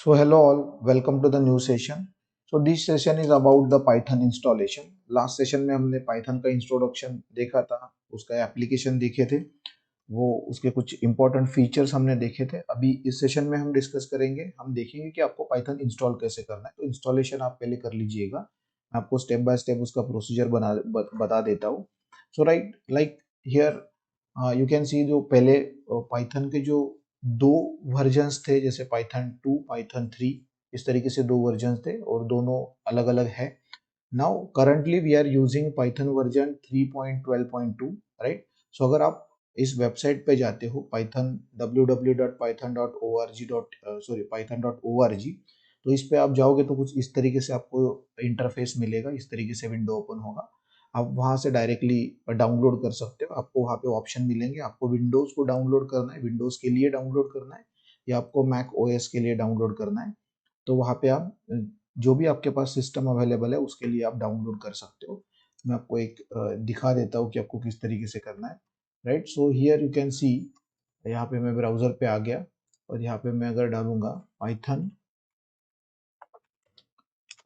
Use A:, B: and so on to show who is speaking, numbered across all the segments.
A: So hello all, welcome to the new session. So this session is about the Python installation. Last session में हमने Python का introduction देखा था, उसका application देखे थे, वो उसके कुछ इंपॉर्टेंट फीचर्स हमने देखे थे. अभी इस सेशन में हम डिस्कस करेंगे, हम देखेंगे कि आपको Python इंस्टॉल कैसे करना है. तो इंस्टॉलेशन आप पहले कर लीजिएगा, मैं आपको स्टेप बाय स्टेप उसका प्रोसीजर बता देता हूँ. So right, like here you can see जो पहले पाइथन के जो दो वर्जन्स थे, जैसे पाइथन 2 पाइथन 3, इस तरीके से दो वर्जन्स थे और दोनों अलग अलग है. Now currently we are using Python version 3.12.2, right. So अगर आप इस वेबसाइट पे जाते हो पाइथन python.org, तो इस पे आप जाओगे तो कुछ इस तरीके से आपको इंटरफेस मिलेगा, इस तरीके से विंडो ओपन होगा. आप वहां से डायरेक्टली डाउनलोड कर सकते हो. आपको वहां पे ऑप्शन मिलेंगे, आपको विंडोज को डाउनलोड करना है, विंडोज के लिए डाउनलोड करना है या आपको मैक ओएस के लिए डाउनलोड करना है. तो वहां पे आप जो भी आपके पास सिस्टम अवेलेबल है उसके लिए आप डाउनलोड कर सकते हो. मैं आपको एक दिखा देता हूँ कि आपको किस तरीके से करना है. Right, so here you can सी, यहाँ पे मैं ब्राउजर पे आ गया और यहाँ पे मैं अगर डालूंगा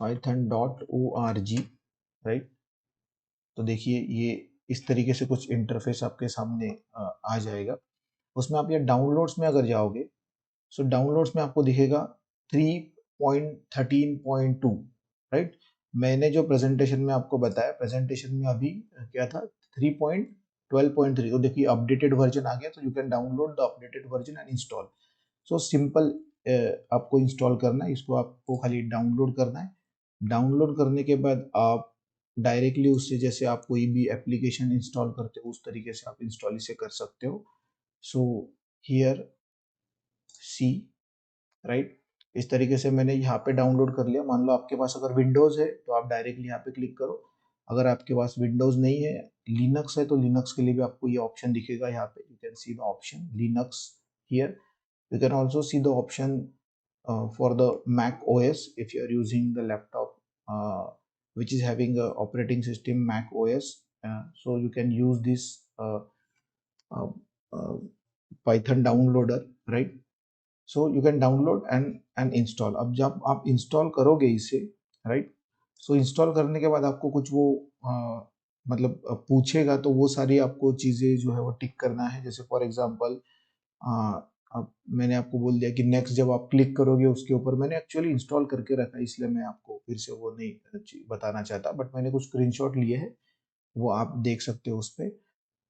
A: python.org, राइट. तो देखिए ये इस तरीके से कुछ इंटरफेस आपके सामने आ जाएगा. उसमें आप ये डाउनलोड्स में अगर जाओगे, सो डाउनलोड्स में आपको दिखेगा 3.13.2, राइट. मैंने जो प्रेजेंटेशन में आपको बताया, प्रेजेंटेशन में अभी क्या था, 3.12.3. तो देखिए अपडेटेड वर्जन आ गया, तो you can download the updated version and install. So simple आपको इंस्टॉल करना है, इसको आपको खाली डाउनलोड करना है. डाउनलोड करने के बाद आप डायरेक्टली उससे, जैसे आप कोई भी एप्लीकेशन इंस्टॉल करते हो उस तरीके से आप इंस्टॉल इसे कर सकते हो. सो हियर सी, राइट, इस तरीके से मैंने यहाँ पे डाउनलोड कर लिया. मान लो आपके पास अगर विंडोज है तो आप डायरेक्टली यहाँ पे क्लिक करो. अगर आपके पास विंडोज नहीं है, लिनक्स है, तो लिनक्स के लिए भी आपको ये ऑप्शन दिखेगा. यहाँ पे you can see the option Linux. Here you can also see the option for the Mac OS if you are using the laptop which is having a operating system Mac OS. So you can use this uh, uh, Python downloader, right. So you can download and install. अब जब आप install करोगे इसे, right, सो install करने के बाद आपको कुछ वो मतलब पूछेगा, तो वो सारी आपको चीज़ें जो है वो टिक करना है. जैसे फॉर एग्जांपल अब मैंने आपको बोल दिया कि नेक्स्ट जब आप क्लिक करोगे उसके ऊपर, मैंने एक्चुअली इंस्टॉल करके रखा है इसलिए मैं आपको फिर से वो नहीं बताना चाहता, बट मैंने कुछ स्क्रीनशॉट लिए हैं, वो आप देख सकते हो उस पर.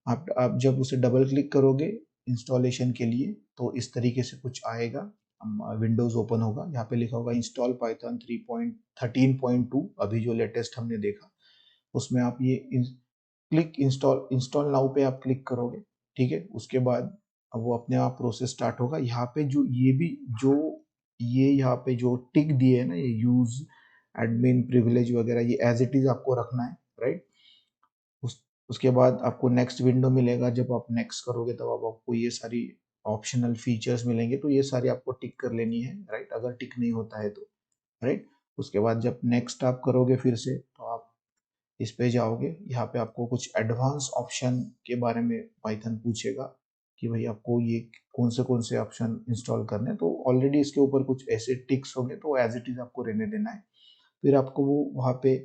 A: आप जब उसे डबल क्लिक करोगे इंस्टॉलेशन के लिए तो इस तरीके से कुछ आएगा, विंडोज ओपन होगा. यहाँ पे लिखा होगा इंस्टॉल पाइथन 3.13.2, अभी जो लेटेस्ट हमने देखा उसमें आप ये क्लिक इंस्टॉल इंस्टॉल नाउ पे आप क्लिक करोगे. ठीक है, उसके बाद अब वो अपने आप प्रोसेस स्टार्ट होगा. यहाँ पे जो ये भी जो ये यहाँ पे जो टिक दिए है ना, ये यूज एडमिन प्रिविलेज वगैरह, ये एज इट इज आपको रखना है, राइट. उसके बाद आपको नेक्स्ट विंडो मिलेगा. जब आप नेक्स्ट करोगे तब आपको ये सारी ऑप्शनल फीचर्स मिलेंगे, तो ये सारी आपको टिक कर लेनी है, राइट, अगर टिक नहीं होता है तो, राइट. उसके बाद जब नेक्स्ट आप करोगे फिर से, तो आप इस पे जाओगे. यहाँ पे आपको कुछ एडवांस ऑप्शन के बारे में पाइथन पूछेगा कि भाई आपको ये कौन से ऑप्शन इंस्टॉल करने हैं. तो ऑलरेडी इसके ऊपर कुछ ऐसे टिक्स होंगे, तो एज इट इज आपको रहने देना है. फिर आपको वो वहाँ पे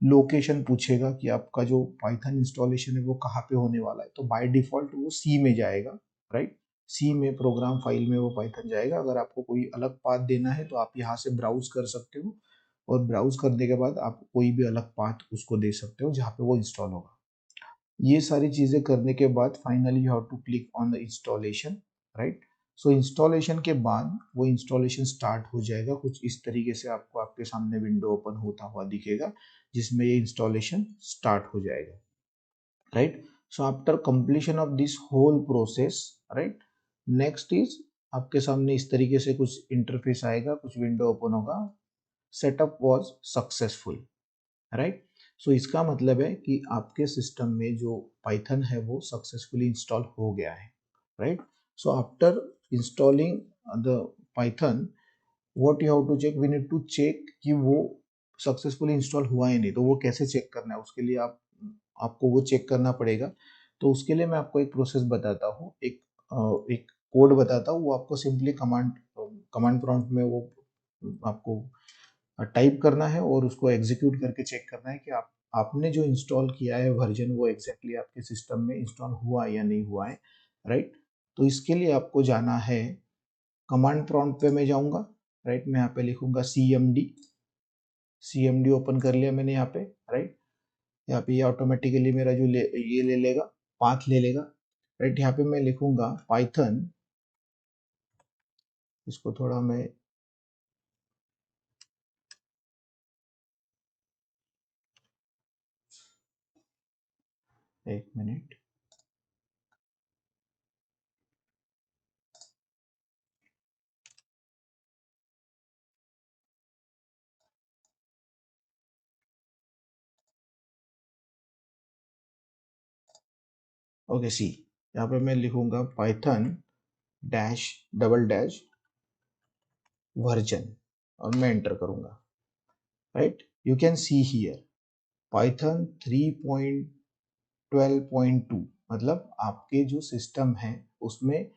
A: लोकेशन पूछेगा कि आपका जो पाइथन इंस्टॉलेशन है वो कहाँ पे होने वाला है. तो बाय डिफॉल्ट वो सी में जाएगा, राइट. सी में प्रोग्राम फाइल में वो पाइथन जाएगा. अगर आपको कोई अलग पाथ देना है तो आप यहाँ से ब्राउज कर सकते हो, और ब्राउज करने के बाद आप कोई भी अलग पाथ उसको दे सकते हो जहाँ पे वो इंस्टॉल होगा. ये सारी चीजें करने के बाद finally you have to click on the installation, right. So installation के बाद वो इंस्टॉलेशन स्टार्ट हो जाएगा. कुछ इस तरीके से आपको आपके सामने विंडो ओपन होता हुआ दिखेगा जिसमें ये इंस्टॉलेशन स्टार्ट हो जाएगा, right. So after completion of this whole process, right, next is आपके सामने इस तरीके से कुछ इंटरफेस आएगा, कुछ विंडो ओपन होगा. Setup was successful, right. So इसका मतलब है कि आपके सिस्टम में जो पाइथन है वो सक्सेसफुली इंस्टॉल हो गया है, right. So after installing the Python, what you have to check, we need to check कि वो सक्सेसफुली इंस्टॉल हुआ है नहीं. तो वो कैसे चेक करना है, उसके लिए आपको वो चेक करना पड़ेगा. तो उसके लिए मैं आपको एक प्रोसेस बताता हूँ, एक कोड बताता हूँ. वो आपको सिंपली कमांड कमांड प्रॉम्प्ट में वो आपको टाइप करना है और उसको एग्जीक्यूट करके चेक करना है कि आपने जो इंस्टॉल किया है वर्जन वो एग्जैक्टली आपके सिस्टम में इंस्टॉल हुआ या नहीं हुआ है, राइट। तो इसके लिए आपको जाना है कमांड प्रॉम्प्ट पे मैं जाऊंगा, राइट। मैं यहाँ पे लिखूंगा CMD ओपन कर लिया मैंने यहाँ पे, राइट। यहाँ पे ये ऑटोमेटिकली मेरा जो ये ले लेगा, पाथ ले लेगा, राइट। यहाँ पे मैं लिखूंगा पाइथन, इसको थोड़ा मैं एक मिनट, ओके सी, यहाँ पे मैं लिखूंगा Python dash double dash version और मैं एंटर करूंगा, right. You can see here Python 3.12.2, मतलब आपके जो सिस्टम है उसमें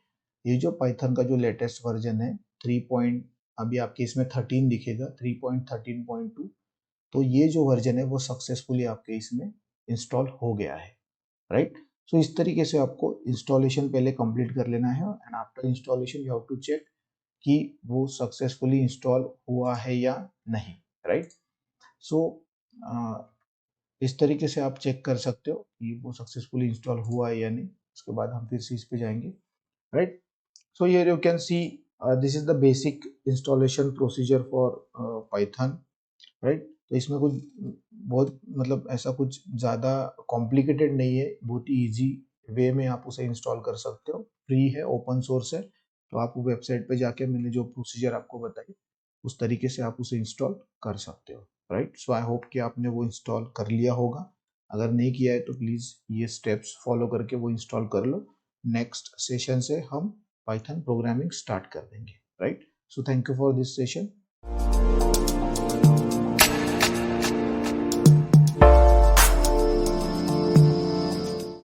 A: ये जो पाइथन का जो लेटेस्ट वर्जन है 3 पॉइंट, अभी आपके इसमें 13 दिखेगा, 3.13.2, तो ये जो वर्जन है वो सक्सेसफुली आपके इसमें इंस्टॉल हो गया है, राइट। सो इस तरीके से आपको इंस्टॉलेशन पहले कंप्लीट कर लेना है and after installation you have to check कि वो सक्सेसफुली इंस्टॉल हुआ है या नहीं, राइट। सो इस तरीके से आप चेक कर सकते हो कि वो सक्सेसफुली इंस्टॉल हुआ है या नहीं। उसके बाद हम फिर से इस पे जाएंगे, right. So here you can see this is the basic installation procedure for Python, right. तो इसमें कुछ बहुत मतलब ऐसा कुछ ज़्यादा कॉम्प्लिकेटेड नहीं है, बहुत ही ईजी वे में आप उसे इंस्टॉल कर सकते हो, फ्री है, ओपन सोर्स है। तो आप वेबसाइट पे जाके मैंने जो प्रोसीजर आपको बताई उस तरीके से आप उसे इंस्टॉल कर सकते हो, राइट। सो आई होप कि आपने वो इंस्टॉल कर लिया होगा। अगर नहीं किया है तो प्लीज़ ये स्टेप्स फॉलो करके वो इंस्टॉल कर लो। नेक्स्ट सेशन से हम पाइथन प्रोग्रामिंग स्टार्ट कर देंगे, right. So thank you for this session.